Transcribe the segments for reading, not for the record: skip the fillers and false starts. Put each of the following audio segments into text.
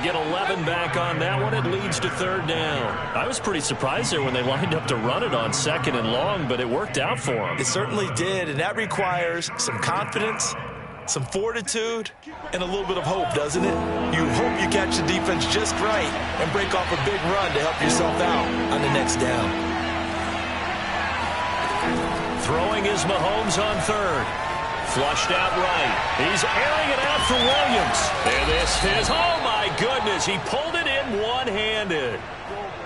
get 11 back on that one. It leads to third down. I was pretty surprised there when they lined up to run it on second and long, but it worked out for them. It certainly did, and that requires some confidence, some fortitude, and a little bit of hope, doesn't it? You hope you catch the defense just right and break off a big run to help yourself out on the next down. Throwing is Mahomes on third. Flushed out right. He's airing it out for Williams. And this is, oh my goodness, he pulled it in one-handed.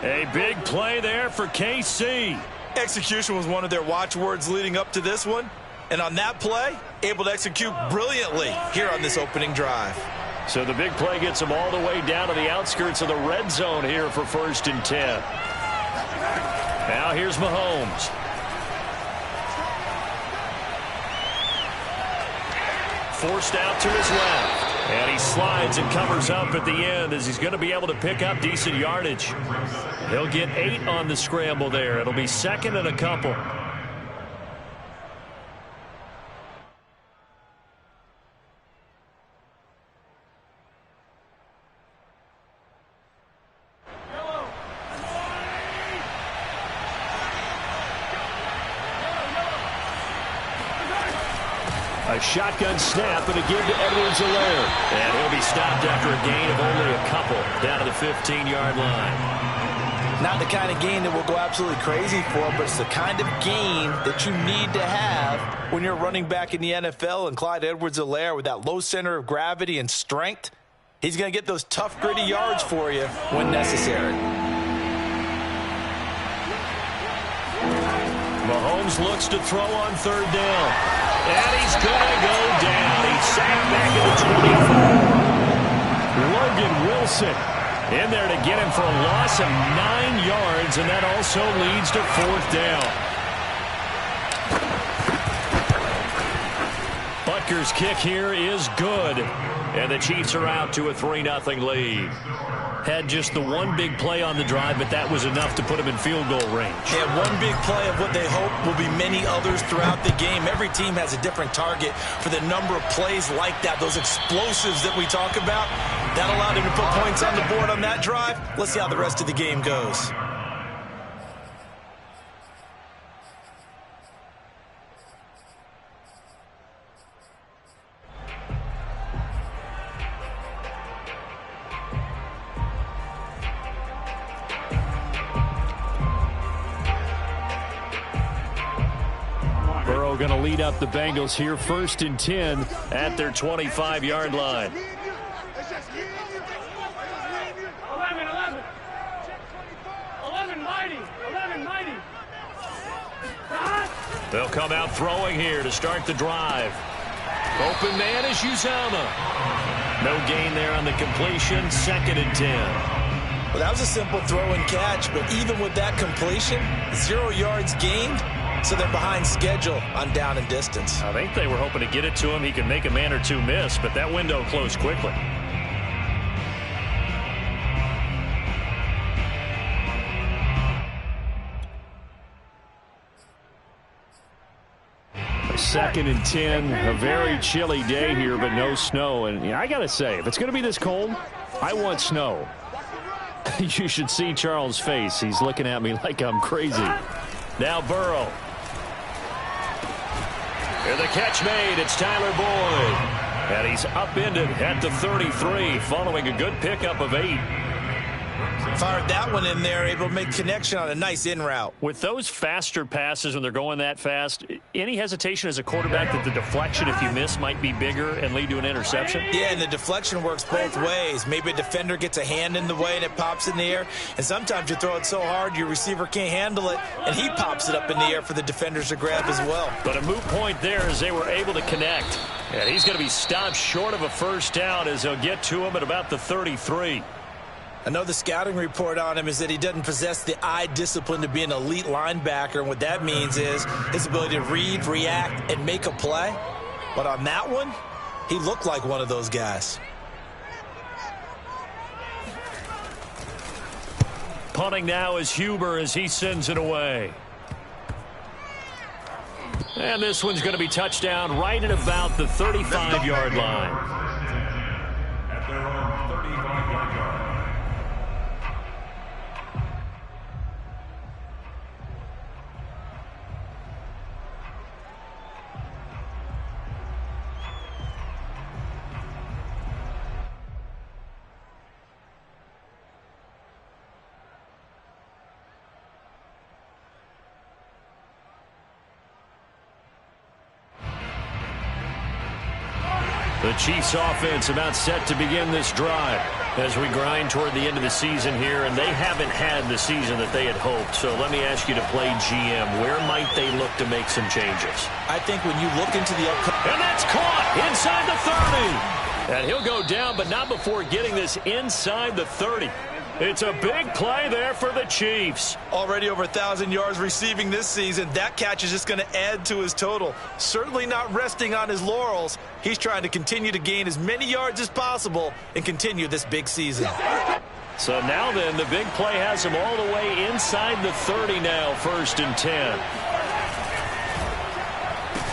A big play there for KC. Execution was one of their watchwords leading up to this one. And on that play, able to execute brilliantly here on this opening drive. So the big play gets them all the way down to the outskirts of the red zone here for 1st and 10. Now here's Mahomes. Forced out to his left. And he slides and covers up at the end as he's going to be able to pick up decent yardage. He'll get 8 on the scramble there. It'll be second and a couple. A shotgun snap and a give to Edwards-Helaire. And he'll be stopped after a gain of only a couple down to the 15-yard line. Not the kind of gain that we'll go absolutely crazy for, but it's the kind of gain that you need to have when you're running back in the NFL. And Clyde Edwards-Helaire, with that low center of gravity and strength, he's going to get those tough, gritty yards for you when necessary. Mahomes looks to throw on third down. And he's going to go down. He's sacked back at the 24. Logan Wilson in there to get him for a loss of 9 yards, and that also leads to fourth down. Butker's kick here is good, and the Chiefs are out to a 3-0 lead. Had just the one big play on the drive, but that was enough to put him in field goal range. Yeah, one big play of what they hope will be many others throughout the game. Every team has a different target for the number of plays like that, those explosives that we talk about. That allowed him to put points on the board on that drive. Let's see how the rest of the game goes. Going to lead up the Bengals here, 1st and 10 at their 25-yard line. 11 mighty. They'll come out throwing here to start the drive. Open man is Uzama. No gain there on the completion, 2nd and 10. Well, that was a simple throw and catch, but even with that completion, 0 yards gained. So they're behind schedule on down and distance. I think they were hoping to get it to him. He can make a man or two miss, but that window closed quickly. Second and 10, a very chilly day here, but no snow. And I got to say, if it's going to be this cold, I want snow. You should see Charles' face. He's looking at me like I'm crazy. Now Burrow. And the catch made. It's Tyler Boyd. And he's upended at the 33 following a good pickup of 8. Fired that one in there, able to make connection on a nice in route. With those faster passes when they're going that fast, any hesitation as a quarterback that the deflection, if you miss, might be bigger and lead to an interception? Yeah, and the deflection works both ways. Maybe a defender gets a hand in the way and it pops in the air. And sometimes you throw it so hard your receiver can't handle it, and he pops it up in the air for the defenders to grab as well. But a moot point there as they were able to connect. And he's going to be stopped short of a first down as they'll get to him at about the 33. I know the scouting report on him is that he doesn't possess the eye discipline to be an elite linebacker, and what that means is his ability to read, react, and make a play. But on that one, he looked like one of those guys. Punting now is Huber as he sends it away. And this one's going to be touchdown right at about the 35-yard line. At their own 35-yard line. The Chiefs offense about set to begin this drive as we grind toward the end of the season here, and they haven't had the season that they had hoped. So let me ask you to play GM. Where might they look to make some changes? I think when you look into the upcoming... And that's caught inside the 30. And he'll go down, but not before getting this inside the 30. It's a big play there for the Chiefs. Already over 1,000 yards receiving this season. That catch is just going to add to his total. Certainly not resting on his laurels. He's trying to continue to gain as many yards as possible and continue this big season. So now then, the big play has him all the way inside the 30 now, 1st and 10.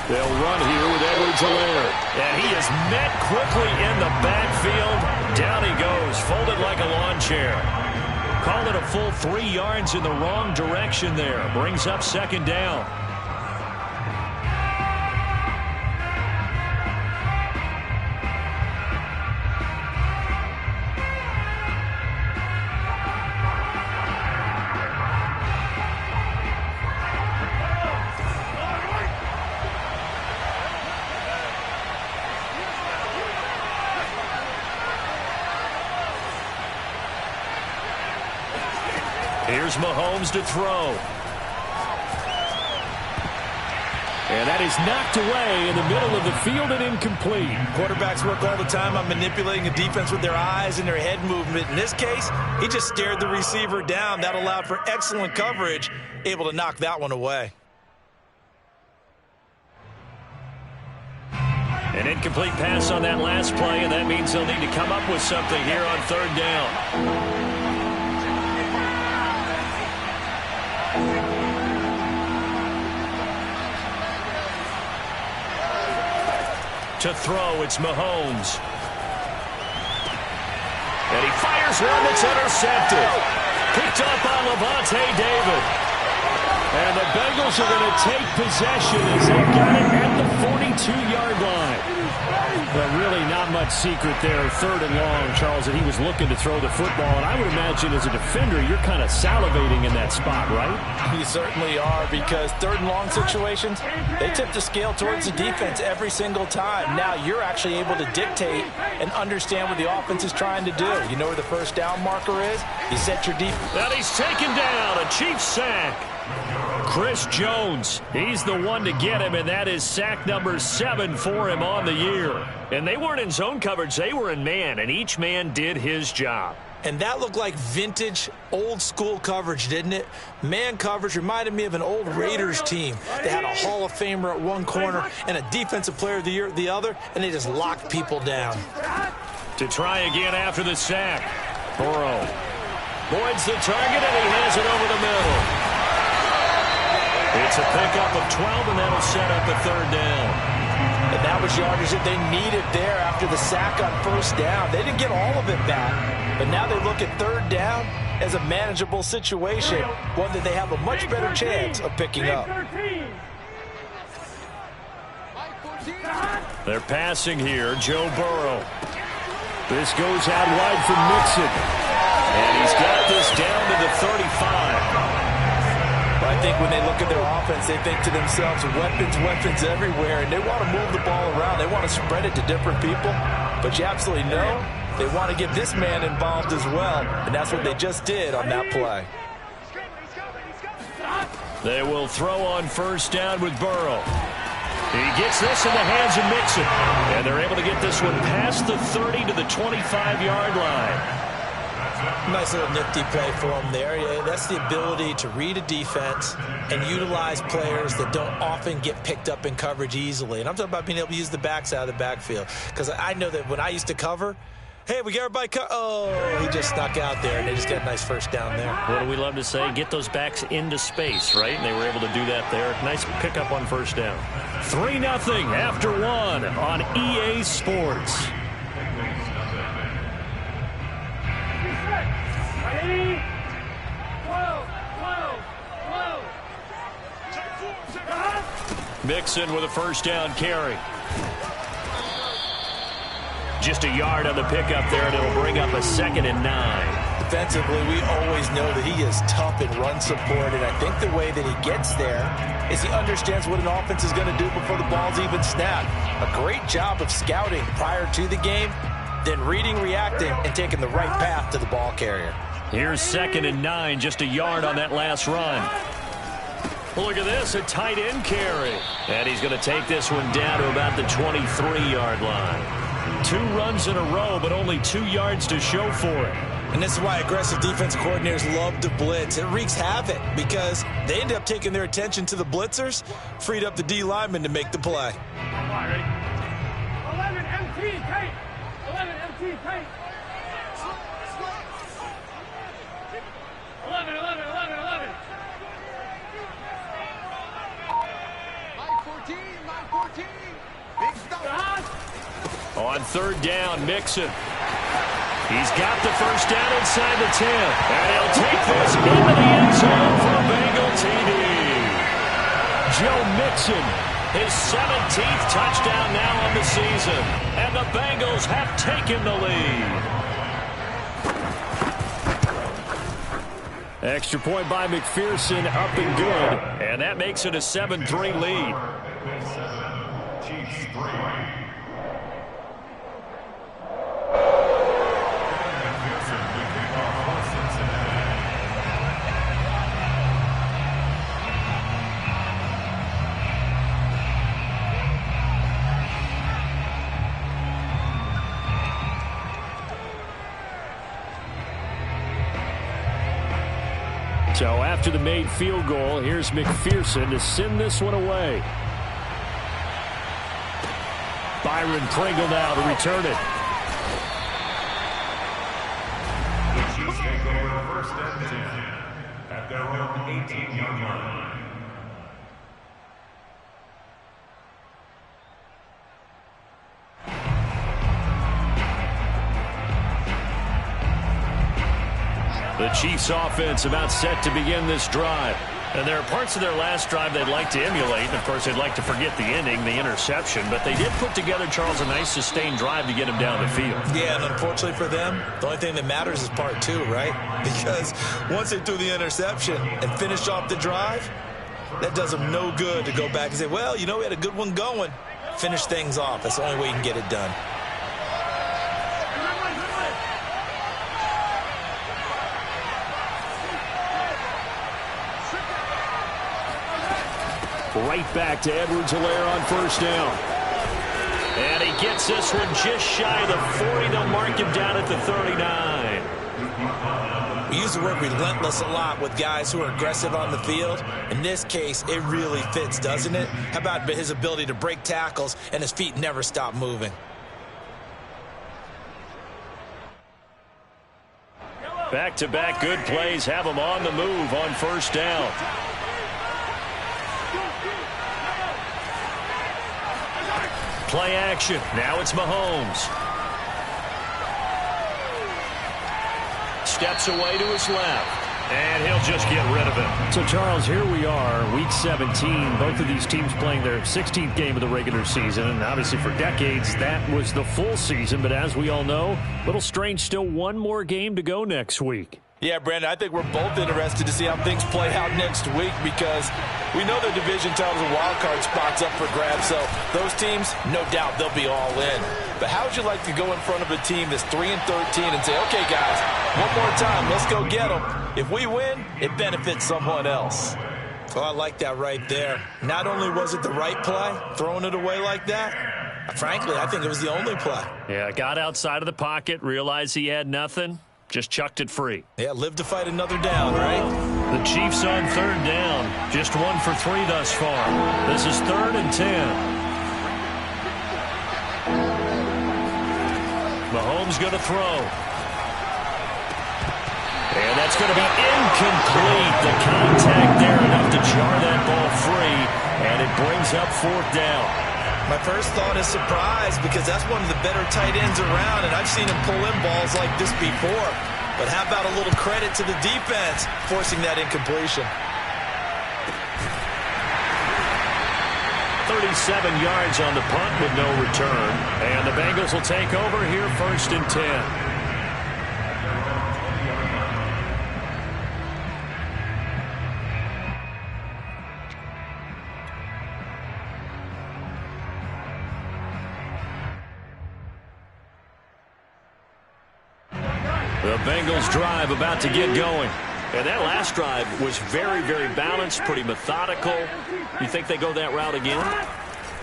They'll run here with Edwards-Helaire. And he is met quickly in the backfield. Down he goes, folded like a lawn chair. Called it a full 3 yards in the wrong direction there. Brings up 2nd down. Here's Mahomes to throw. And that is knocked away in the middle of the field and incomplete. Quarterbacks work all the time on manipulating a defense with their eyes and their head movement. In this case, he just stared the receiver down. That allowed for excellent coverage, able to knock that one away. An incomplete pass on that last play, and that means they'll need to come up with something here on 3rd down. To throw, it's Mahomes. And he fires one that's intercepted. Picked up on Levante David. And the Bengals are going to take possession as they've got it at the 42-yard line. But really not much secret there, 3rd and long, Charles, that he was looking to throw the football. And I would imagine as a defender, you're kind of salivating in that spot, right? You certainly are, because 3rd and long situations, they tip the scale towards the defense every single time. Now you're actually able to dictate and understand what the offense is trying to do. You know where the 1st down marker is? You set your defense. And he's taken down, a Chiefs sack. Chris Jones, he's the one to get him, and that is sack number 7 for him on the year. And they weren't in zone coverage, they were in man, and each man did his job. And that looked like vintage, old-school coverage, didn't it? Man coverage reminded me of an old Raiders team. They had a Hall of Famer at one corner and a Defensive Player of the Year at the other, and they just locked people down. To try again after the sack. Burrow voids the target, and he has it over the middle. It's a pickup of 12, and that'll set up a 3rd down. And that was yardage that they needed there after the sack on 1st down. They didn't get all of it back, but now they look at 3rd down as a manageable situation, one that they have a much better chance of picking up. They're passing here, Joe Burrow. This goes out wide for Mixon. And he's got this down to the 35. I think when they look at their offense, they think to themselves, weapons, weapons everywhere, and they want to move the ball around. They want to spread it to different people, but you absolutely know they want to get this man involved as well, and that's what they just did on that play. They will throw on 1st down with Burrow. He gets this in the hands of Mixon, and they're able to get this one past the 30 to the 25-yard line. Nice little nifty play for him there. Yeah, that's the ability to read a defense and utilize players that don't often get picked up in coverage easily. And I'm talking about being able to use the backs out of the backfield. Because I know that when I used to cover, hey, we got everybody oh, he just snuck out there, and they just got a nice 1st down there. What do we love to say? Get those backs into space, right? And they were able to do that there. Nice pickup on 1st down. 3-0 after 1 on EA Sports. Mixon with a 1st down carry. Just a yard on the pickup there, and it'll bring up a 2nd and 9. Defensively, we always know that he is tough in run support, and I think the way that he gets there is he understands what an offense is going to do before the ball's even snapped. A great job of scouting prior to the game, then reading, reacting, and taking the right path to the ball carrier. Here's 2nd and 9, just a yard on that last run. Look at this, a tight end carry. And he's going to take this one down to about the 23-yard line. 2 runs in a row, but only 2 yards to show for it. And this is why aggressive defensive coordinators love to blitz. It wreaks havoc because they end up taking their attention to the blitzers, freed up the D lineman to make the play. 11 MT tight. 11 MT tight. 11. 14. Big stop. On 3rd down, Mixon. He's got the first down inside the 10. And he'll take this into the end zone for a Bengal TD. Joe Mixon, his 17th touchdown now on the season. And the Bengals have taken the lead. Extra point by McPherson, up and good. And that makes it a 7-3 lead. Chiefs 3. So after the made field goal, here's McPherson to send this one away. Byron Pringle now to return it. The Chiefs take over 1st and 10 at their own 18-yard line. The Chiefs offense about set to begin this drive. And there are parts of their last drive they'd like to emulate. And, of course, they'd like to forget the ending, the interception. But they did put together, Charles, a nice sustained drive to get him down the field. Yeah, and unfortunately for them, the only thing that matters is part 2, right? Because once they threw the interception and finished off the drive, that does them no good to go back and say, well, you know, we had a good one going. Finish things off. That's the only way you can get it done. Right back to Edwards-Helaire on 1st down. And he gets this one just shy of the 40. They'll mark him down at the 39. We use the word relentless a lot with guys who are aggressive on the field. In this case, it really fits, doesn't it? How about his ability to break tackles and his feet never stop moving? Back-to-back good plays have him on the move on 1st down. Play action. Now it's Mahomes. Steps away to his left. And he'll just get rid of it. So, Charles, here we are, Week 17. Both of these teams playing their 16th game of the regular season. And obviously for decades, that was the full season. But as we all know, a little strange, still one more game to go next week. Yeah, Brandon, I think we're both interested to see how things play out next week because we know the division titles and wild card spots up for grabs. So those teams, no doubt, they'll be all in. But how would you like to go in front of a team that's 3-13 and say, okay, guys, one more time, let's go get them. If we win, it benefits someone else. Oh, I like that right there. Not only was it the right play, throwing it away like that, frankly, I think it was the only play. Yeah, got outside of the pocket, realized he had nothing. Just chucked it free. Yeah, live to fight another down, right? The Chiefs on 3rd down. Just 1 for 3 thus far. This is 3rd and 10. Mahomes going to throw. And that's going to be incomplete. The contact there enough to jar that ball free. And it brings up 4th down. My first thought is surprise because that's one of the better tight ends around, and I've seen him pull in balls like this before. But how about a little credit to the defense forcing that incompletion? 37 yards on the punt with no return. And the Bengals will take over here 1st and 10. Bengals drive about to get going. And that last drive was very, very balanced, pretty methodical. You think they go that route again?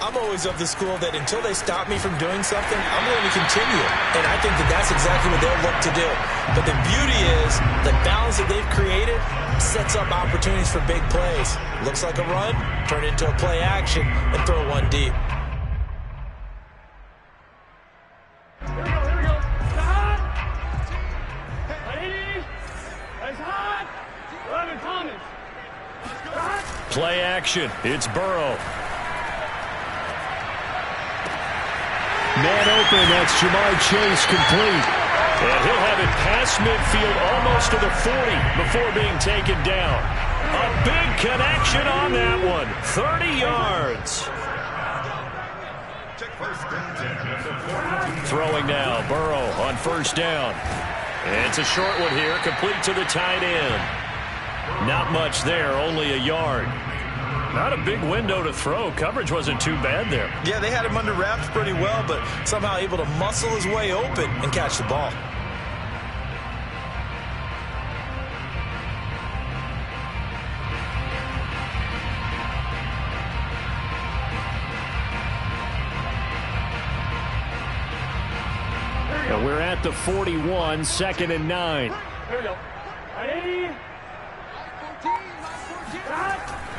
I'm always of the school that until they stop me from doing something, I'm going to continue. And I think that that's exactly what they'll look to do. But the beauty is the balance that they've created sets up opportunities for big plays. Looks like a run, turn it into a play action, and throw one deep. Here we go, here we go. Stop! Lady! It's hot! 11 Thomas! Stop! Play action. It's Burrow. Man open, that's Jamar Chase complete. And he'll have it past midfield almost to the 40 before being taken down. A big connection on that one. 30 yards. Throwing now, Burrow on first down. And it's a short one here, complete to the tight end. Not much there, only a yard. Not a big window to throw. Coverage wasn't too bad there. Yeah, they had him under wraps pretty well, but somehow able to muscle his way open and catch the ball. And we're at the 41, 2nd and 9. Here we go. Ready?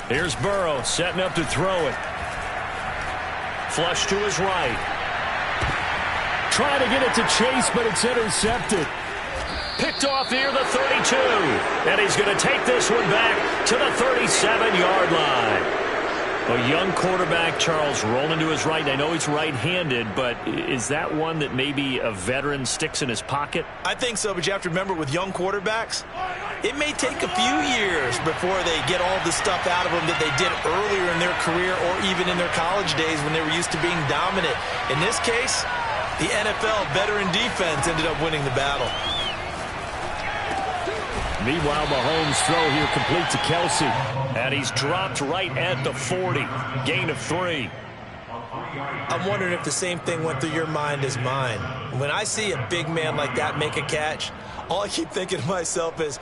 Here's Burrow setting up to throw it. Flush to his right. Trying to get it to Chase, but it's intercepted. Picked off near the 32. And he's going to take this one back to the 37-yard line. A young quarterback, Charles, rolling to his right. I know he's right-handed, but is that one that maybe a veteran sticks in his pocket? I think so, but you have to remember with young quarterbacks, it may take a few years before they get all the stuff out of them that they did earlier in their career or even in their college days when they were used to being dominant. In this case, the NFL veteran defense ended up winning the battle. Meanwhile, Mahomes' throw here complete to Kelsey. And he's dropped right at the 40. Gain of 3. I'm wondering if the same thing went through your mind as mine. When I see a big man like that make a catch, all I keep thinking to myself is,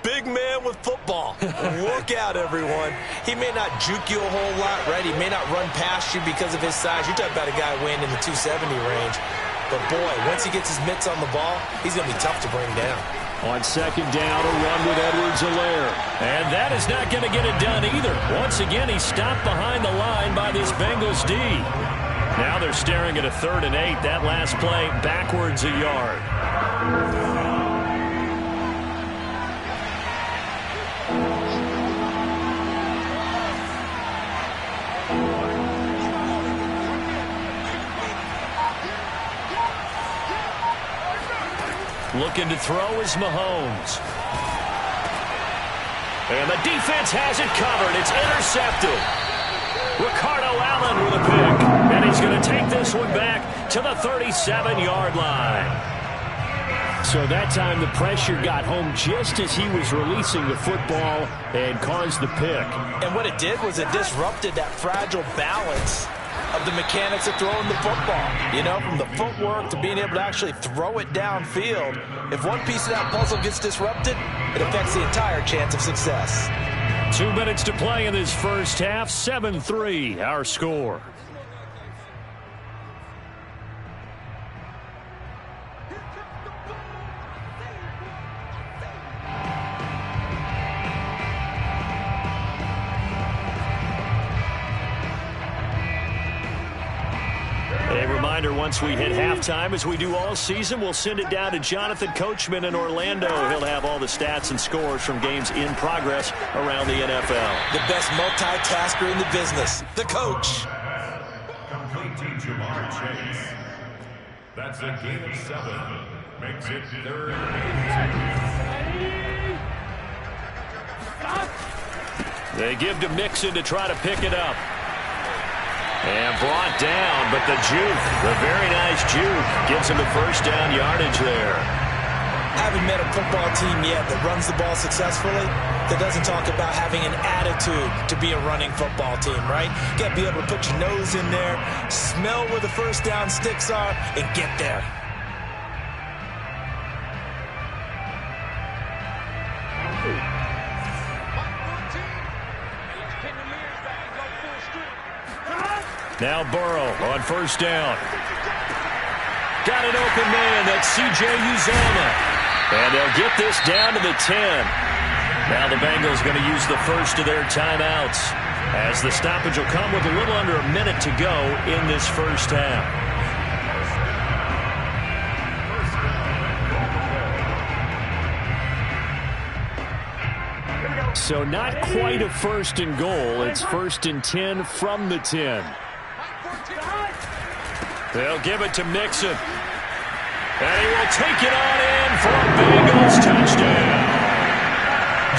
big man with football. Look out, everyone. He may not juke you a whole lot, right? He may not run past you because of his size. You're talking about a guy weighing in the 270 range. But, boy, once he gets his mitts on the ball, he's going to be tough to bring down. On second down, a run with Edwards-Helaire. And that is not going to get it done either. Once again, he's stopped behind the line by this Bengals D. Now they're staring at a 3rd and 8. That last play, backwards a yard. Looking to throw is Mahomes. And the defense has it covered. It's intercepted. Ricardo Allen with a pick. And he's going to take this one back to the 37-yard line. So that time the pressure got home just as he was releasing the football and caused the pick. And what it did was it disrupted that fragile balance of the mechanics of throwing the football. You know, from the footwork to being able to actually throw it downfield. If one piece of that puzzle gets disrupted, it affects the entire chance of success. 2 minutes to play in this first half. 7-3, our score. A reminder, once we hit halftime, as we do all season, we'll send it down to Jonathan Coachman in Orlando. He'll have all the stats and scores from games in progress around the NFL. The best multitasker in the business, the coach. Complete to Jamar Chase. That's a gain of 7. Makes it 3rd and 8. They give to Mixon to try to pick it up. And brought down, but the juke, the very nice juke, gives him the first down yardage there. I haven't met a football team yet that runs the ball successfully that doesn't talk about having an attitude to be a running football team, right? You got to be able to put your nose in there, smell where the first down sticks are, and get there. Now Burrow on first down. Got an open man. That's C.J. Uzomah. And they'll get this down to the 10. Now the Bengals going to use the first of their timeouts, as the stoppage will come with a little under a minute to go in this first half. So not quite a first and goal. It's first and 10 from the 10. They'll give it to Mixon. And he will take it on in for a Bengals touchdown.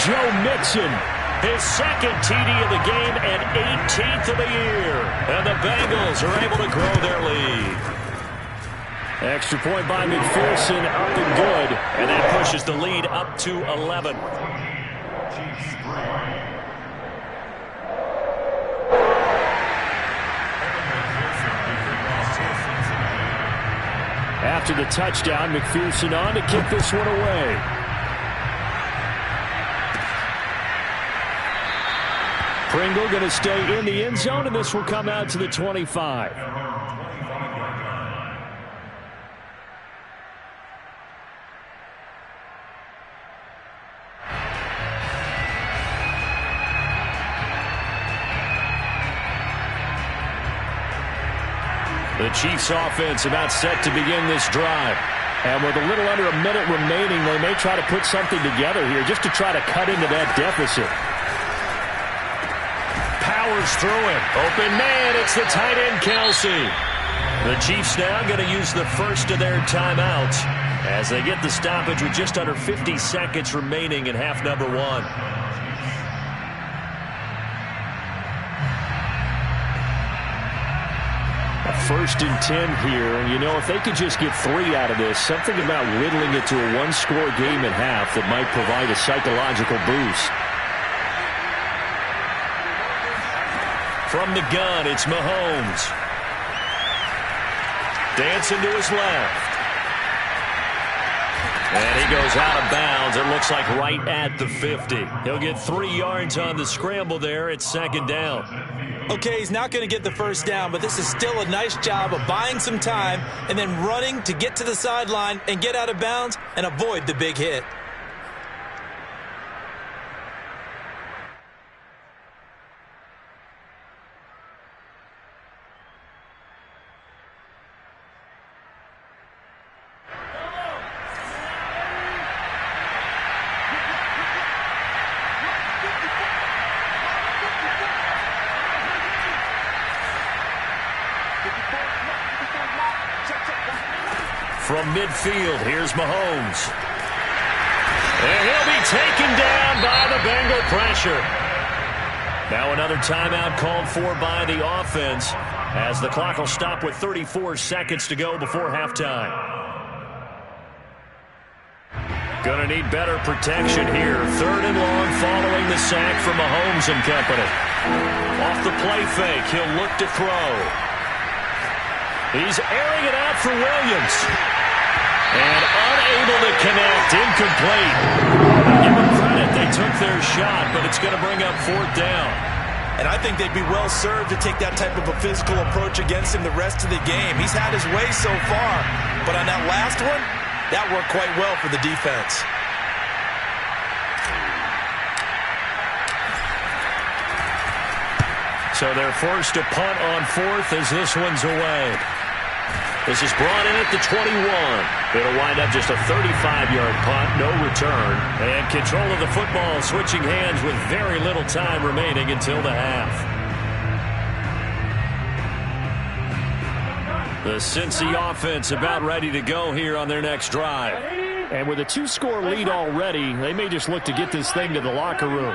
Joe Mixon, his second TD of the game and 18th of the year. And the Bengals are able to grow their lead. Extra point by McPherson, up and good. And that pushes the lead up to 11. After the touchdown, McPherson on to kick this one away. Pringle going to stay in the end zone, and this will come out to the 25. The Chiefs offense about set to begin this drive. And with a little under a minute remaining, they may try to put something together here just to try to cut into that deficit. Powers through it. Open man. It's the tight end, Kelsey. The Chiefs now going to use the first of their timeouts as they get the stoppage with just under 50 seconds remaining in half number one. First and 10 here, and you know, if they could just get 3 out of this, something about whittling it to a one-score game at half that might provide a psychological boost. From the gun, it's Mahomes. Dancing to his left. And he goes out of bounds. It looks like right at the 50. He'll get 3 yards on the scramble there. It's second down. Okay, he's not going to get the first down, but this is still a nice job of buying some time and then running to get to the sideline and get out of bounds and avoid the big hit. From midfield, here's Mahomes. And he'll be taken down by the Bengal pressure. Now another timeout called for by the offense as the clock will stop with 34 seconds to go before halftime. Gonna need better protection here. Third and long following the sack from Mahomes and company. Off the play fake, he'll look to throw. He's airing it out for Williams. And unable to connect, incomplete. Give them credit, they took their shot, but it's going to bring up fourth down. And I think they'd be well served to take that type of a physical approach against him the rest of the game. He's had his way so far, but on that last one, that worked quite well for the defense. So they're forced to punt on fourth as this one's away. This is brought in at the 21. It'll wind up just a 35-yard punt, no return. And control of the football switching hands with very little time remaining until the half. The Cincy offense about ready to go here on their next drive. And with a 2-score lead already, they may just look to get this thing to the locker room.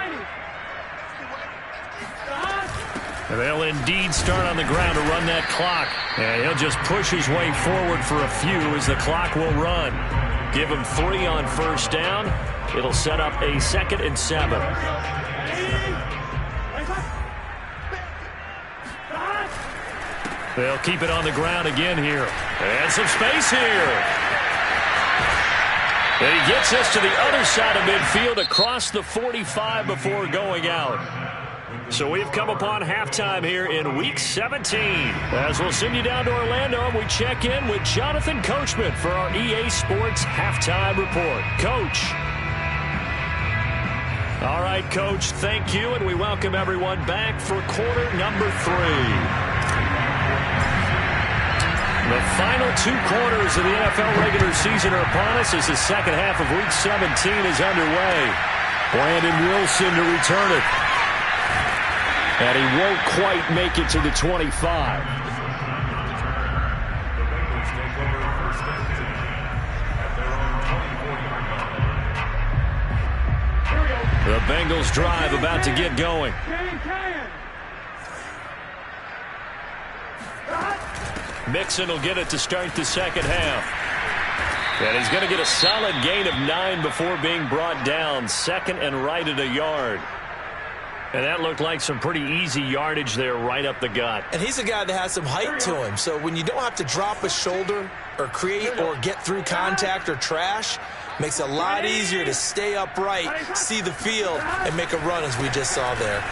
They'll indeed start on the ground to run that clock. And he'll just push his way forward for a few as the clock will run. Give him 3 on first down. It'll set up a 2nd and 7. They'll keep it on the ground again here. And some space here. And he gets this to the other side of midfield across the 45 before going out. So we've come upon halftime here in Week 17. As we'll send you down to Orlando, and we check in with Jonathan Coachman for our EA Sports Halftime Report. Coach. All right, Coach, thank you, and we welcome everyone back for quarter number 3. The final 2 quarters of the NFL regular season are upon us as the second half of Week 17 is underway. Brandon Wilson to return it. And he won't quite make it to the 25. The Bengals drive about to get going. Mixon will get it to start the second half. And he's going to get a solid gain of 9 before being brought down. Second and right at a yard. And that looked like some pretty easy yardage there right up the gut. And he's a guy that has some height to him. So when you don't have to drop a shoulder or create or get through contact or trash, makes it a lot easier to stay upright, see the field, and make a run as we just saw there.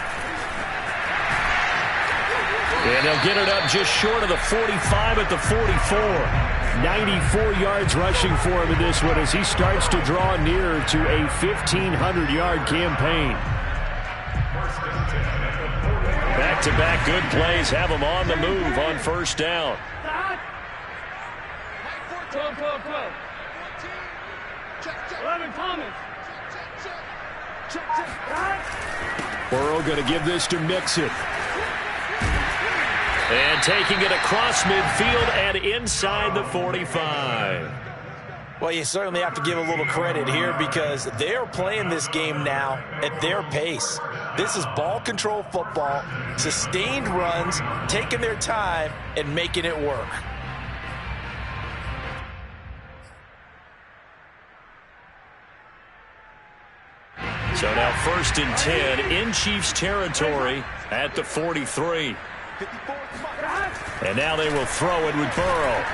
And they'll get it up just short of the 45 at the 44. 94 yards rushing for him in this one as he starts to draw nearer to a 1,500-yard campaign. Back-to-back good plays have him on the move on first down. 12. 11 Thomas. Burrow going to give this to Mixon. And taking it across midfield and inside the 45. Well, you certainly have to give a little credit here because they're playing this game now at their pace. This is ball control football, sustained runs, taking their time and making it work. So now 1st and 10 in Chiefs territory at the 43. And now they will throw it with Burrow.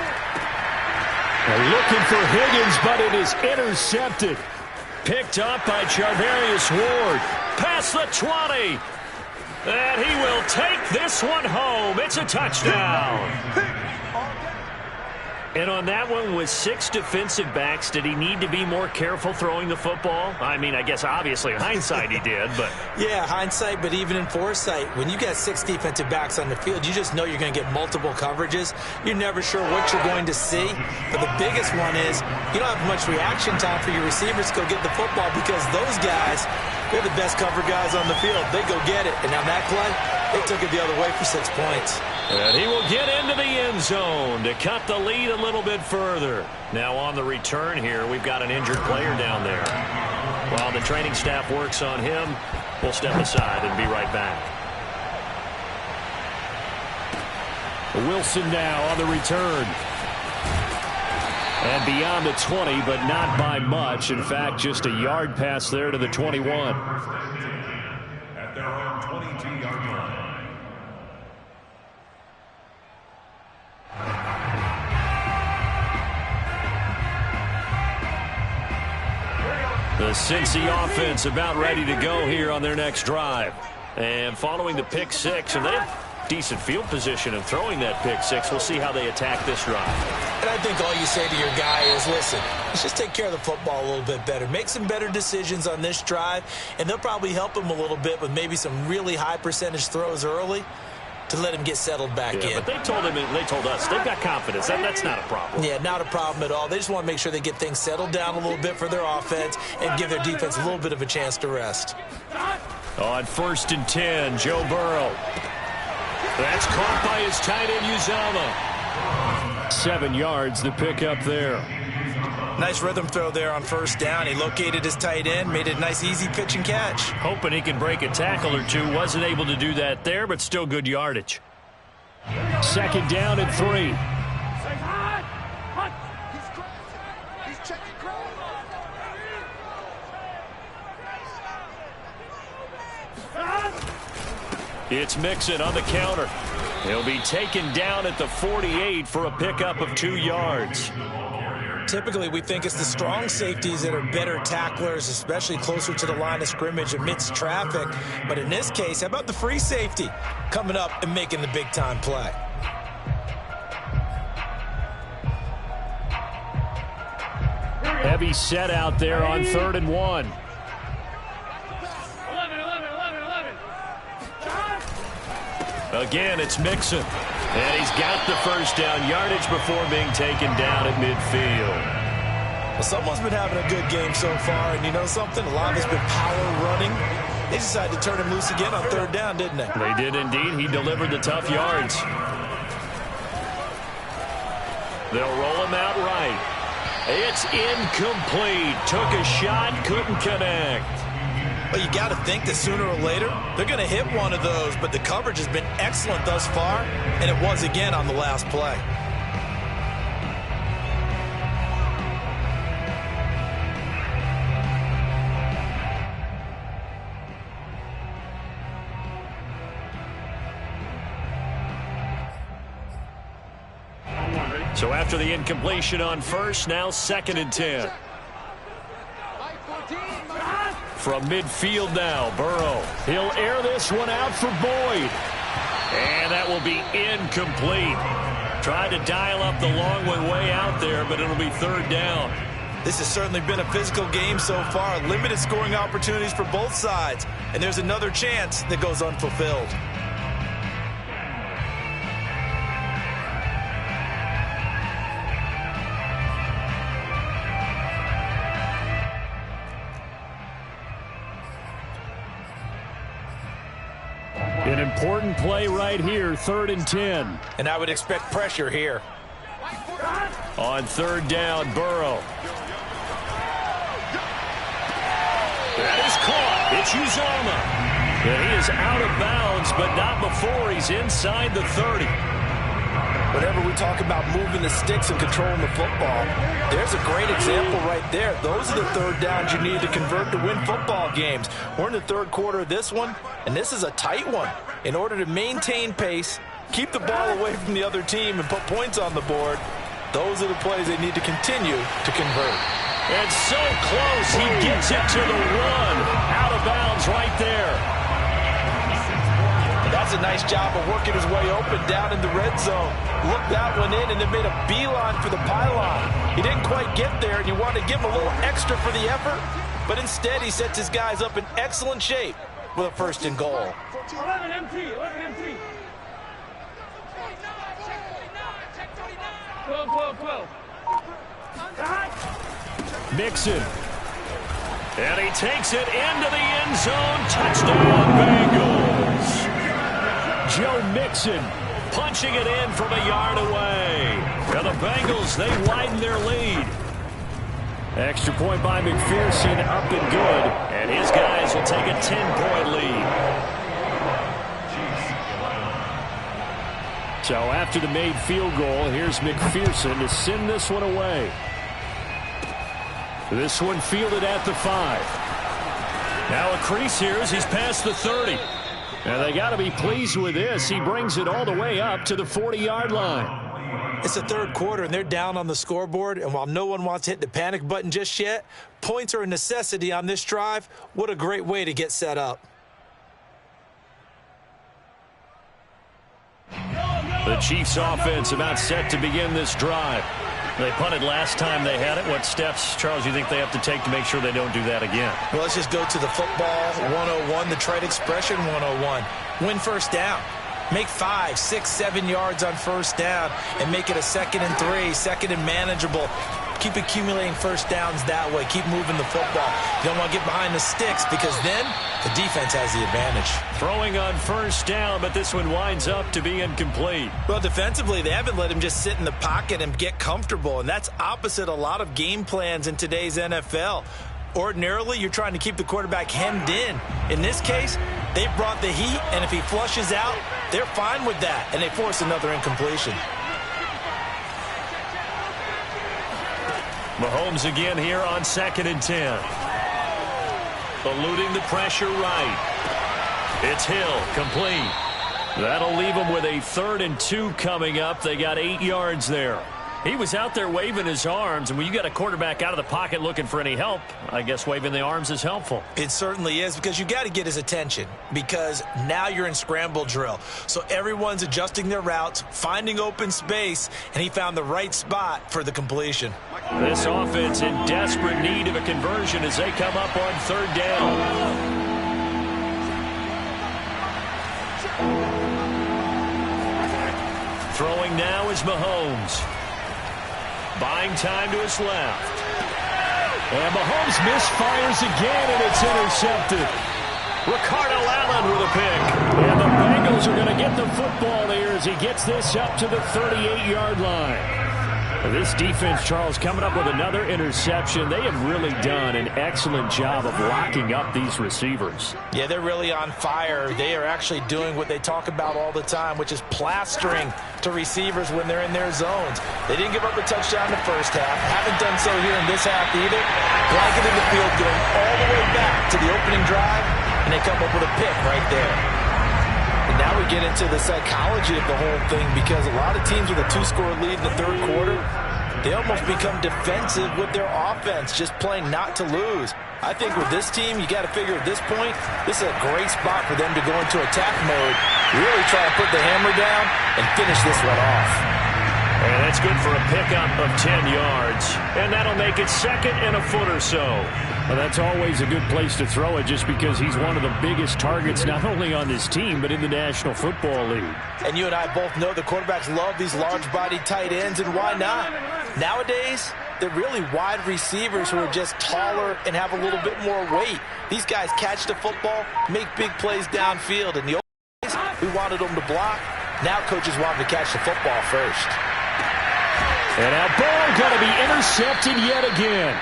They're looking for Higgins, but it is intercepted. Picked up by Charvarius Ward. Past the 20. And he will take this one home. It's a touchdown. And on that one, with 6 defensive backs, did he need to be more careful throwing the football? I mean, I guess obviously in hindsight he did, but... Yeah, hindsight, but even in foresight, when you got 6 defensive backs on the field, you just know you're going to get multiple coverages. You're never sure what you're going to see. But the biggest one is you don't have much reaction time for your receivers to go get the football because those guys, they're the best cover guys on the field. They go get it. And on that play, they took it the other way for 6 points. And he will get into the end zone to cut the lead a little bit further. Now on the return here, we've got an injured player down there. While the training staff works on him, we'll step aside and be right back. Wilson now on the return. And beyond the 20, but not by much. In fact, just a yard pass there to the 21. At their own 22-yard line. The Cincy offense about ready to go here on their next drive. And following the pick 6, and they have decent field position in throwing that pick 6. We'll see how they attack this drive. And I think all you say to your guy is, listen, let's just take care of the football a little bit better. Make some better decisions on this drive, and they'll probably help him a little bit with maybe some really high percentage throws early to let him get settled back in. But they told him, and they told us, they've got confidence. That's not a problem. Yeah, not a problem at all. They just want to make sure they get things settled down a little bit for their offense and give their defense a little bit of a chance to rest. On 1st and 10, Joe Burrow. That's caught by his tight end, Uzama. 7 yards, the pickup there. Nice rhythm throw there on first down. He located his tight end, made it a nice, easy pitch and catch. Hoping he can break a tackle or two. Wasn't able to do that there, but still good yardage. 2nd down and 3. It's Mixon on the counter. He'll be taken down at the 48 for a pickup of 2 yards. Typically, we think it's the strong safeties that are better tacklers, especially closer to the line of scrimmage amidst traffic. But in this case, how about the free safety coming up and making the big-time play? Heavy set out there on 3rd and 1. 11. Again, it's Mixon. And he's got the first down yardage before being taken down at midfield. Well, someone's been having a good game so far, and you know something? A lot of it's been power running. They decided to turn him loose again on 3rd down, didn't they? They did indeed. He delivered the tough yards. They'll roll him out right. It's incomplete. Took a shot, couldn't connect. Well, you got to think that sooner or later, they're going to hit one of those, but the coverage has been excellent thus far, and it was again on the last play. So after the incompletion on first, now 2nd and 10. From midfield now, Burrow. He'll air this one out for Boyd. And that will be incomplete. Tried to dial up the long one way out there, but it'll be 3rd down. This has certainly been a physical game so far. Limited scoring opportunities for both sides. And there's another chance that goes unfulfilled. An important play right here, 3rd and 10. And I would expect pressure here. On 3rd down, Burrow. That is caught. It's Uzomah. And he is out of bounds, but not before he's inside the 30. Whenever we talk about moving the sticks and controlling the football, there's a great example right there. Those are the 3rd downs you need to convert to win football games. We're in the 3rd quarter of this one, and this is a tight one. In order to maintain pace, keep the ball away from the other team, and put points on the board, those are the plays they need to continue to convert. And so close, he gets it to the 1. Out of bounds right there. That's a nice job of working his way open down in the red zone. Looked that one in and then made a beeline for the pylon. He didn't quite get there, and you want to give him a little extra for the effort, but instead he sets his guys up in excellent shape with a 1st and goal. 11 MT. 12. Mixon. And he takes it into the end zone. Touchdown, Bengals. Joe Mixon punching it in from a yard away. And the Bengals, they widen their lead. Extra point by McPherson, up and good. And his guys will take a 10-point lead. So after the made field goal, here's McPherson to send this one away. This one fielded at the 5. Now a crease here as he's past the 30. And they got to be pleased with this. He brings it all the way up to the 40-yard line. It's the 3rd quarter, and they're down on the scoreboard. And while no one wants to hit the panic button just yet, points are a necessity on this drive. What a great way to get set up. The Chiefs offense about set to begin this drive. They punted last time they had it. What steps, Charles, you think they have to take to make sure they don't do that again? Well, let's just go to the football 101, the trade expression 101. Win 1st down. Make 5, 6, 7 yards on 1st down and make it a 2nd and 3, 2nd and manageable. Keep accumulating 1st downs that way. Keep moving the football. You don't want to get behind the sticks because then the defense has the advantage. Throwing on 1st down, but this one winds up to be incomplete. Well, defensively, they haven't let him just sit in the pocket and get comfortable, and that's opposite a lot of game plans in today's NFL. Ordinarily, you're trying to keep the quarterback hemmed in. In this case, they brought the heat, and if he flushes out, they're fine with that, and they force another incompletion. Mahomes again here on 2nd and 10. Eluding the pressure right. It's Hill, complete. That'll leave them with a 3rd and 2 coming up. They got 8 yards there. He was out there waving his arms, and when you got a quarterback out of the pocket looking for any help, I guess waving the arms is helpful. It certainly is, because you got to get his attention, because now you're in scramble drill. So everyone's adjusting their routes, finding open space, and he found the right spot for the completion. This offense in desperate need of a conversion as they come up on third down. Throwing now is Mahomes. Buying time to his left. And Mahomes misfires again, and it's intercepted. Ricardo Allen with a pick. And the Bengals are going to get the football here as he gets this up to the 38-yard line. This defense, Charles, coming up with another interception. They have really done an excellent job of locking up these receivers. Yeah, they're really on fire. They are actually doing what they talk about all the time, which is plastering to receivers when they're in their zones. They didn't give up a touchdown in the first half. Haven't done so here in this half either. Blanketing the field, going all the way back to the opening drive, and they come up with a pick right there. And now we get into the psychology of the whole thing, because a lot of teams with a 2-score lead in the third quarter, they almost become defensive with their offense, just playing not to lose. I think with this team, you got to figure at this point, this is a great spot for them to go into attack mode, really try to put the hammer down and finish this one off. And that's good for a pickup of 10 yards. And that'll make it second and a foot or so. Well, that's always a good place to throw it, just because he's one of the biggest targets not only on this team but in the National Football League. And you and I both know the quarterbacks love these large-bodied tight ends, and why not? Nowadays, they're really wide receivers who are just taller and have a little bit more weight. These guys catch the football, make big plays downfield. In the old days, we wanted them to block. Now coaches want them to catch the football first. And that ball going to be intercepted yet again.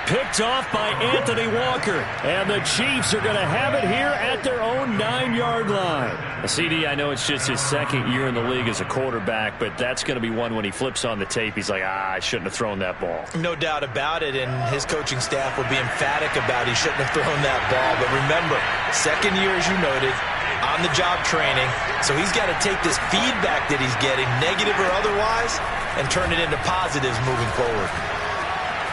Picked off by Anthony Walker. And the Chiefs are going to have it here at their own 9-yard line. CD, I know it's just his second year in the league as a quarterback, but that's going to be one when he flips on the tape, he's like, I shouldn't have thrown that ball. No doubt about it, and his coaching staff will be emphatic about he shouldn't have thrown that ball. But remember, second year, as you noted, on-the-job training, so he's got to take this feedback that he's getting, negative or otherwise, and turn it into positives moving forward.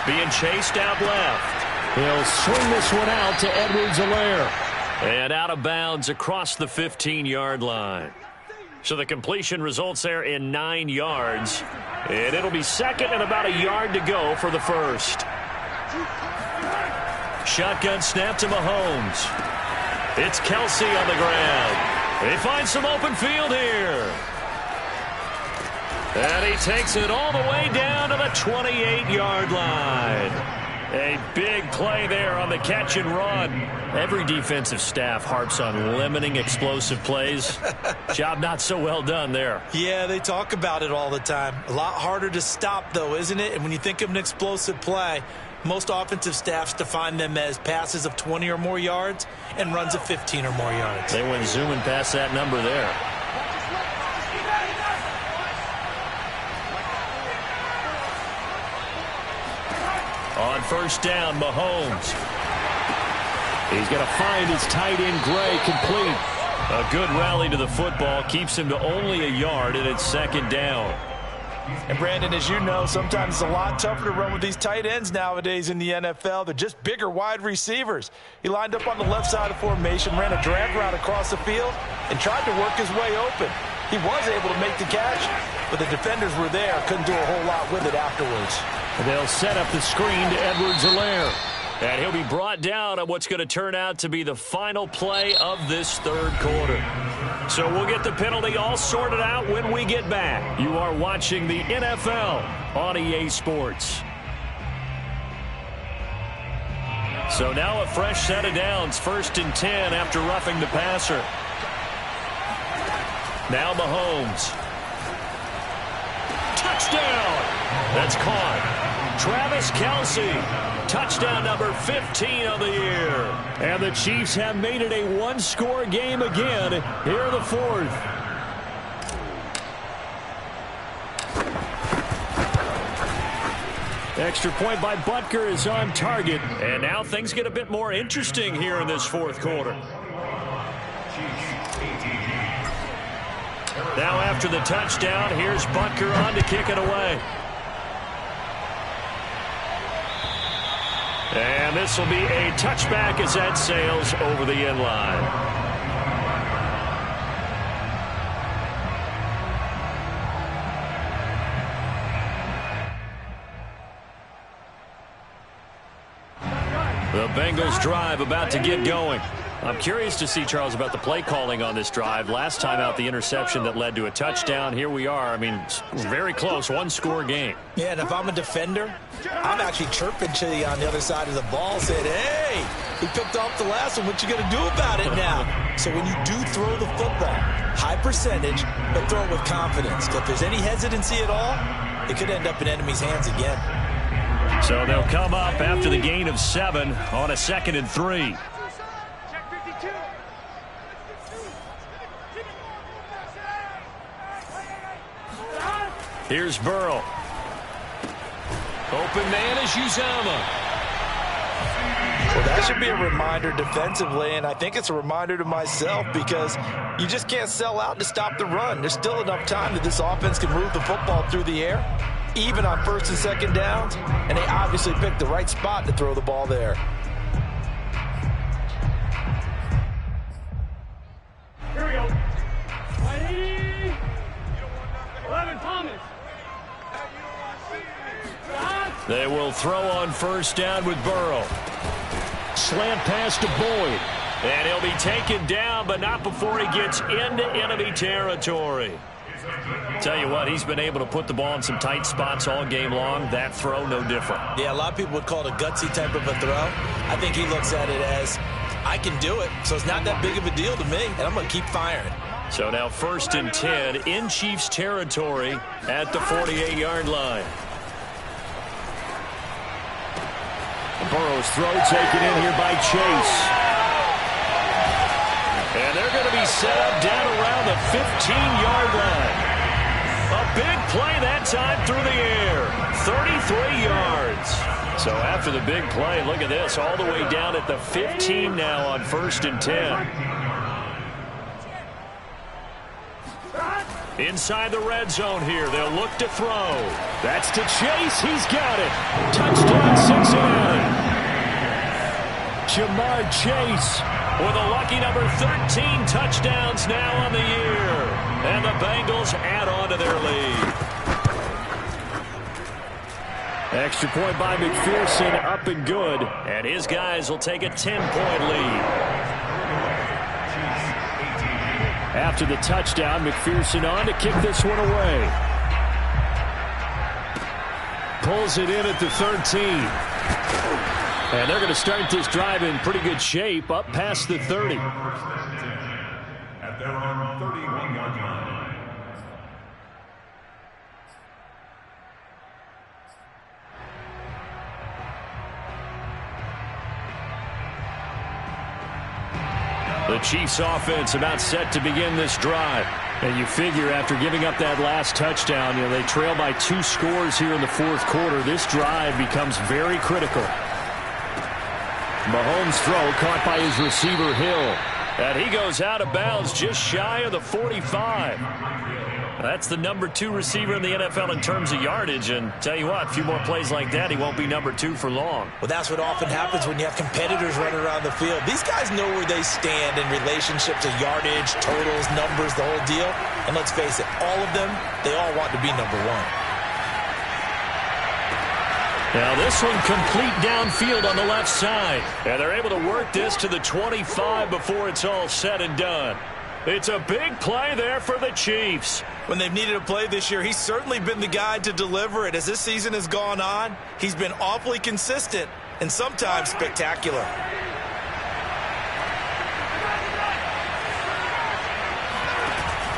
Being chased out left. He'll swing this one out to Edwards-Helaire. And out of bounds across the 15-yard line. So the completion results there in 9 yards. And it'll be second and about a yard to go for the first. Shotgun snap to Mahomes. It's Kelsey on the ground. They find some open field here. And he takes it all the way down to the 28-yard line. A big play there on the catch and run. Every defensive staff harps on limiting explosive plays. Job not so well done there. Yeah, they talk about it all the time. A lot harder to stop, though, isn't it? And when you think of an explosive play, most offensive staffs define them as passes of 20 or more yards and runs of 15 or more yards. They went zooming past that number there. On first down, Mahomes. He's going to find his tight end, Gray, complete. A good rally to the football keeps him to only a yard, and it's second down. And, Brandon, as you know, sometimes it's a lot tougher to run with these tight ends nowadays in the NFL. They're just bigger wide receivers. He lined up on the left side of the formation, ran a drag route across the field, and tried to work his way open. He was able to make the catch, but the defenders were there, couldn't do a whole lot with it afterwards. They'll set up the screen to Edwards-Helaire. And he'll be brought down on what's going to turn out to be the final play of this third quarter. So we'll get the penalty all sorted out when we get back. You are watching the NFL on EA Sports. So now a fresh set of downs, 1st and 10 after roughing the passer. Now Mahomes. Touchdown! That's caught. Travis Kelce, touchdown number 15 of the year. And the Chiefs have made it a one-score game again here in the fourth. Extra point by Butker is on target. And now things get a bit more interesting here in this fourth quarter. Now after the touchdown, here's Butker on to kick it away. And this will be a touchback as that sails over the end line. The Bengals drive about to get going. I'm curious to see, Charles, about the play calling on this drive. Last time out, the interception that led to a touchdown. Here we are. I mean, very close, one-score game. Yeah, and if I'm a defender, I'm actually chirping to you on the other side of the ball, saying, hey, we picked off the last one. What you going to do about it now? So when you do throw the football, high percentage, but throw it with confidence. If there's any hesitancy at all, it could end up in enemy's hands again. So they'll come up after the gain of 7 on a 2nd and 3. Here's Burrow. Open man is Uzama. Well, that should be a reminder defensively, and I think it's a reminder to myself because you just can't sell out to stop the run. There's still enough time that this offense can move the football through the air, even on 1st and 2nd downs, and they obviously picked the right spot to throw the ball there. Here we go. 20. 11, Thomas. They will throw on 1st down with Burrow. Slant pass to Boyd. And he'll be taken down, but not before he gets into enemy territory. Tell you what, he's been able to put the ball in some tight spots all game long. That throw, no different. Yeah, a lot of people would call it a gutsy type of a throw. I think he looks at it as, I can do it, so it's not that big of a deal to me, and I'm going to keep firing. So now 1st and 10 in Chiefs territory at the 48-yard line. Burrow's throw taken in here by Chase. And they're going to be set up down around the 15-yard line. A big play that time through the air. 33 yards. So after the big play, look at this. All the way down at the 15 now on 1st and 10. Inside the red zone here. They'll look to throw. That's to Chase. He's got it. Touchdown Cincinnati. Jamar Chase with a lucky number 13 touchdowns now on the year. And the Bengals add on to their lead. Extra point by McPherson, up and good. And his guys will take a 10-point lead. After the touchdown, McPherson on to kick this one away. Pulls it in at the 13. And they're going to start this drive in pretty good shape, up past the 30. At their own 31-yard line. The Chiefs offense about set to begin this drive. And you figure after giving up that last touchdown, they trail by 2 scores here in the 4th quarter. This drive becomes very critical. Mahomes' throw caught by his receiver Hill. And he goes out of bounds just shy of the 45. That's the number 2 receiver in the NFL in terms of yardage. And tell you what, a few more plays like that, he won't be number 2 for long. Well, that's what often happens when you have competitors running around the field. These guys know where they stand in relationship to yardage, totals, numbers, the whole deal. And let's face it, all of them, they all want to be number 1. Now this one complete downfield on the left side. And they're able to work this to the 25 before it's all said and done. It's a big play there for the Chiefs. When they've needed a play this year, he's certainly been the guy to deliver it. As this season has gone on, he's been awfully consistent and sometimes spectacular.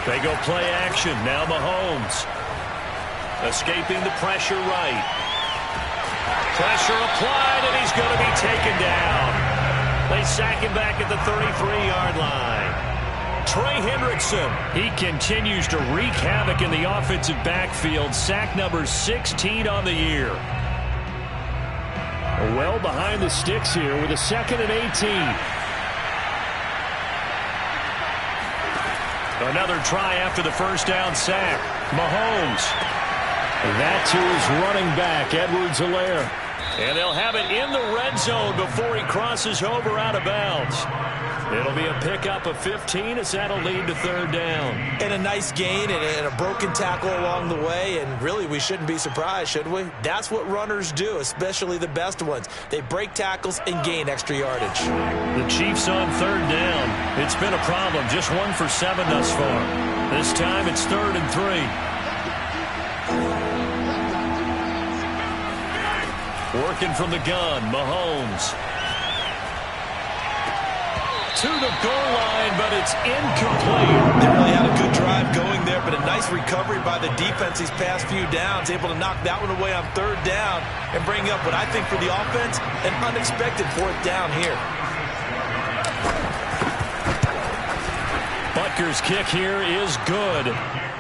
They go play action. Now Mahomes. Escaping the pressure right. Pressure applied, and he's going to be taken down. They sack him back at the 33-yard line. Trey Hendrickson, he continues to wreak havoc in the offensive backfield. Sack number 16 on the year. Well behind the sticks here with a 2nd and 18. Another try after the 1st down sack. Mahomes. That to his running back, Edwards-Helaire. And they'll have it in the red zone before he crosses over out of bounds. It'll be a pickup of 15 as that'll lead to third down. And a nice gain and a broken tackle along the way. And really, we shouldn't be surprised, should we? That's what runners do, especially the best ones. They break tackles and gain extra yardage. The Chiefs on third down. It's been a problem. Just 1 for 7 thus far. This time it's 3rd and 3. Working from the gun, Mahomes. To the goal line, but it's incomplete. They really had a good drive going there, but a nice recovery by the defense these past few downs, able to knock that one away on third down and bring up what I think for the offense, an unexpected 4th down here. Butker's kick here is good,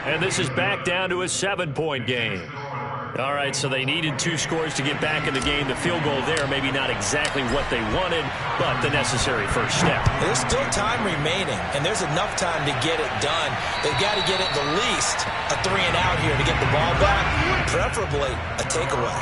and this is back down to a 7-point game. All right, so they needed 2 scores to get back in the game. The field goal there, maybe not exactly what they wanted, but the necessary first step. There's still time remaining, and there's enough time to get it done. They've got to get it the least a 3 and out here to get the ball back, preferably a takeaway.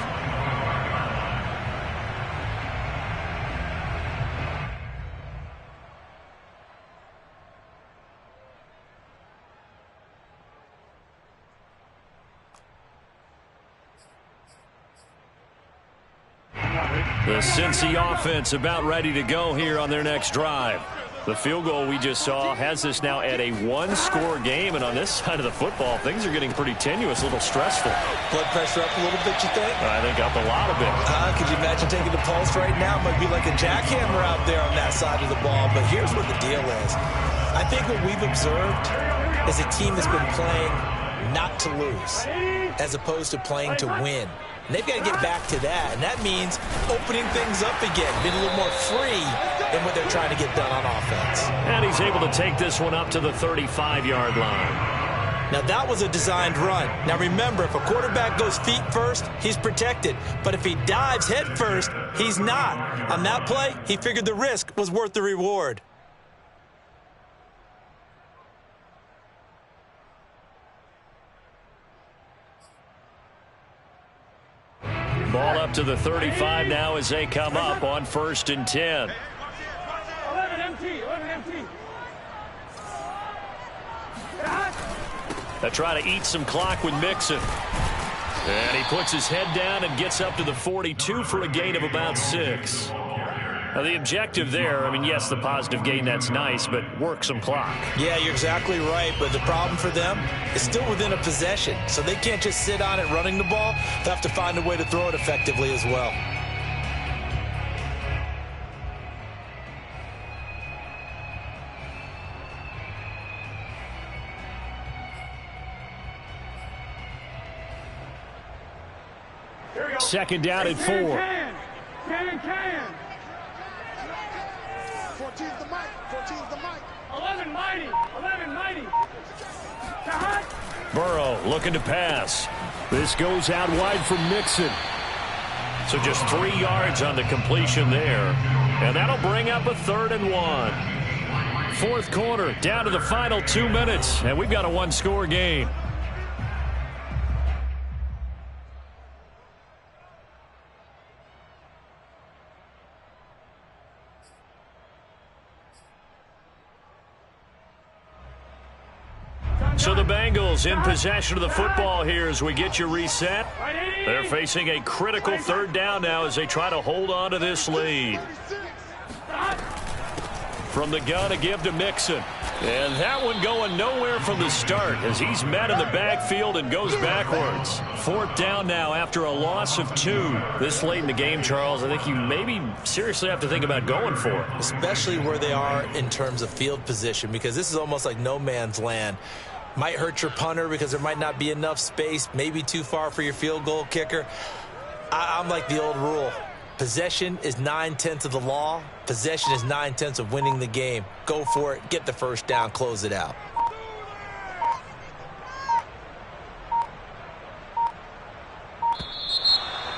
The Cincy offense about ready to go here on their next drive. The field goal we just saw has this now at a 1-score game, and on this side of the football, things are getting pretty tenuous, a little stressful. Blood pressure up a little bit, you think? I think up a lot of it. Could you imagine taking the pulse right now? It might be like a jackhammer out there on that side of the ball, but here's what the deal is. I think what we've observed is a team that's been playing not to lose as opposed to playing to win. And they've got to get back to that, and that means opening things up again, being a little more free in what they're trying to get done on offense. And he's able to take this one up to the 35-yard line. Now, that was a designed run. Now, remember, if a quarterback goes feet first, he's protected. But if he dives head first, he's not. On that play, he figured the risk was worth the reward. Ball up to the 35 now as they come up on 1st and 10. 11 empty. They try to eat some clock with Mixon. And he puts his head down and gets up to the 42 for a gain of about 6. Now, the objective there, I mean, yes, the positive gain, that's nice, but work some clock. Yeah, you're exactly right, but the problem for them is still within a possession, so they can't just sit on it running the ball. They have to find a way to throw it effectively as well. Second down and 4. Can. 14's the mic. 11 mighty. Burrow looking to pass. This goes out wide for Mixon. So just 3 yards on the completion there. And that'll bring up a 3rd and 1. 4th quarter, down to the final 2 minutes, and we've got a 1-score game. So the Bengals in possession of the football here as we get you reset. They're facing a critical 3rd down now as they try to hold on to this lead. From the gun, a give to Mixon. And that one going nowhere from the start as he's met in the backfield and goes backwards. 4th down now after a loss of 2. This late in the game, Charles, I think you maybe seriously have to think about going for it. Especially where they are in terms of field position, because this is almost like no man's land. Might hurt your punter because there might not be enough space, maybe too far for your field goal kicker. I'm like the old rule. Possession is 9/10 of the law. Possession is 9/10 of winning the game. Go for it. Get the first down. Close it out.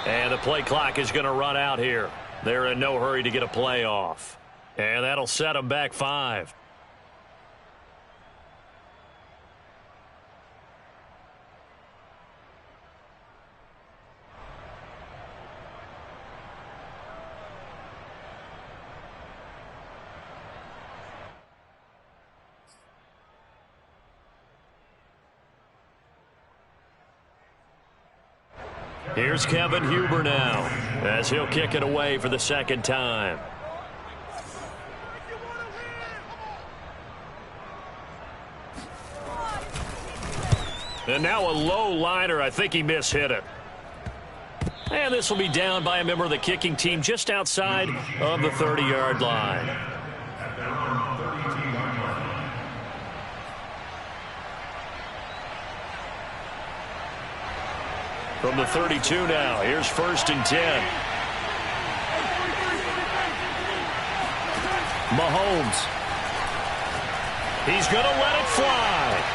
And the play clock is going to run out here. They're in no hurry to get a play off. And that'll set them back 5. Here's Kevin Huber now, as he'll kick it away for the second time. And now a low liner. I think he mishit it. And this will be down by a member of the kicking team just outside of the 30-yard line. From the 32 now, here's 1st and 10. Mahomes. He's going to let it fly.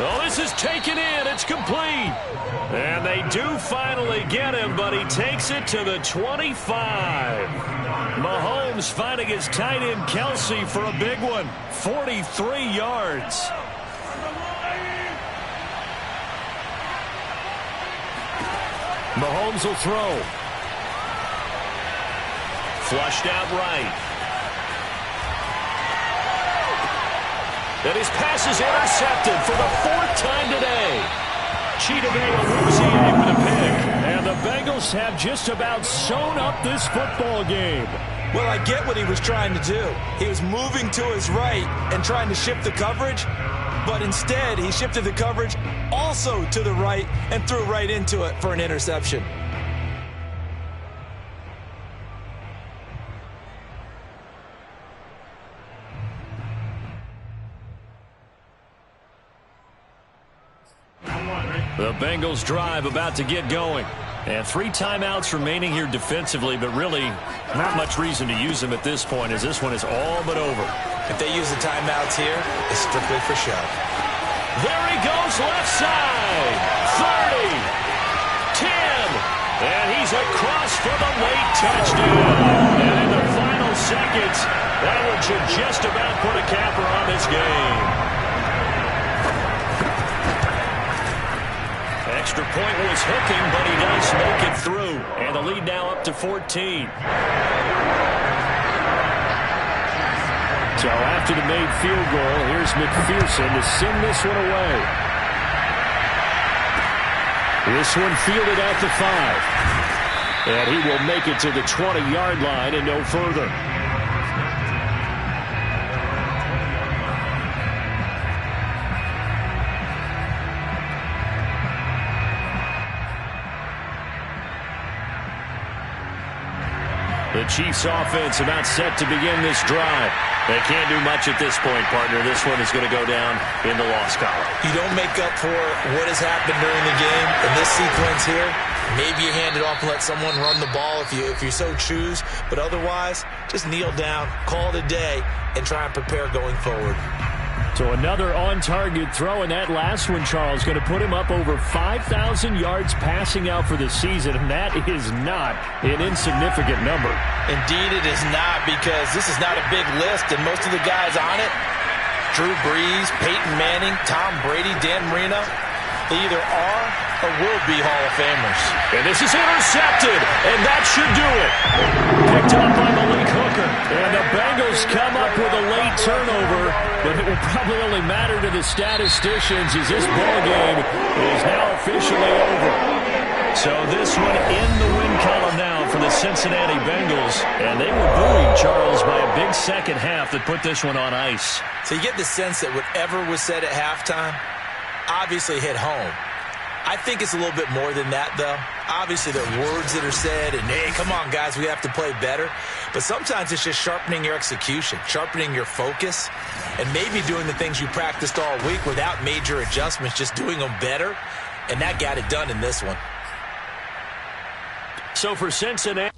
Oh, this is taken in. It's complete. And they do finally get him, but he takes it to the 25. Mahomes finding his tight end Kelsey for a big one. 43 yards. Mahomes will throw. Flushed out right. And his pass is intercepted for the 4th time today. Chidobe with a pick. And the Bengals have just about sewn up this football game. Well, I get what he was trying to do. He was moving to his right and trying to shift the coverage, but instead he shifted the coverage also to the right and threw right into it for an interception. The Bengals drive about to get going. And 3 timeouts remaining here defensively, but really not much reason to use them at this point, as this one is all but over. If they use the timeouts here, it's strictly for show. There he goes, left side. 30, 10, and he's across for the late touchdown. And in the final seconds, that one should just about put a capper on this game. Extra point was hooking, but he does make it through. And the lead now up to 14. So after the made field goal, here's McPherson to send this one away. This one fielded at the 5. And he will make it to the 20-yard line and no further. The Chiefs offense about set to begin this drive. They can't do much at this point, partner. This one is going to go down in the loss column. You don't make up for what has happened during the game in this sequence here. Maybe you hand it off and let someone run the ball if you so choose. But otherwise, just kneel down, call it a day, and try and prepare going forward. So another on-target throw, and that last one, Charles, going to put him up over 5,000 yards passing out for the season, and that is not an insignificant number. Indeed it is not, because this is not a big list, and most of the guys on it, Drew Brees, Peyton Manning, Tom Brady, Dan Marino, they either are or will be Hall of Famers. And this is intercepted, and that should do it. Picked up by Malik Hooker. And the Bengals come up with a late turnover, but it will probably only matter to the statisticians as this ball game is now officially over. So this one in the win column now for the Cincinnati Bengals. And they were buoyed, Charles, by a big second half that put this one on ice. So you get the sense that whatever was said at halftime obviously hit home. I think it's a little bit more than that, though. Obviously, there are words that are said, and, hey, come on, guys, we have to play better. But sometimes it's just sharpening your execution, sharpening your focus, and maybe doing the things you practiced all week without major adjustments, just doing them better, and that got it done in this one. So for Cincinnati...